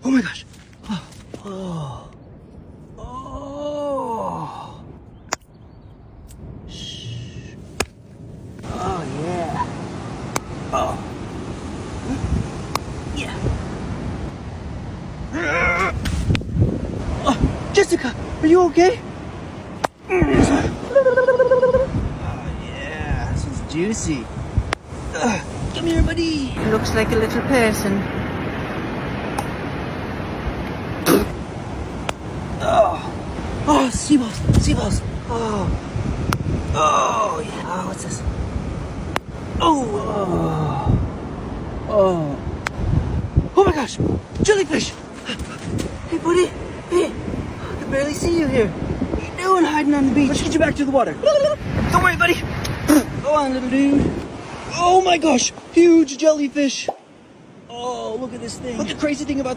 Oh my gosh. Oh. Oh. Shh. Oh yeah. Oh. Yeah. Oh, Jessica, are you okay? Oh yeah, this is juicy. Come here, buddy. Looks like a little person. Oh, seaballs. Oh, yeah. Oh, what's this? Oh my gosh, jellyfish. Hey, buddy. Hey, I can barely see you here. What are you doing hiding on the beach? Let's get you back to the water. Don't worry, buddy. Go on, little dude. Oh my gosh, huge jellyfish. Oh, look at this thing. But the crazy thing about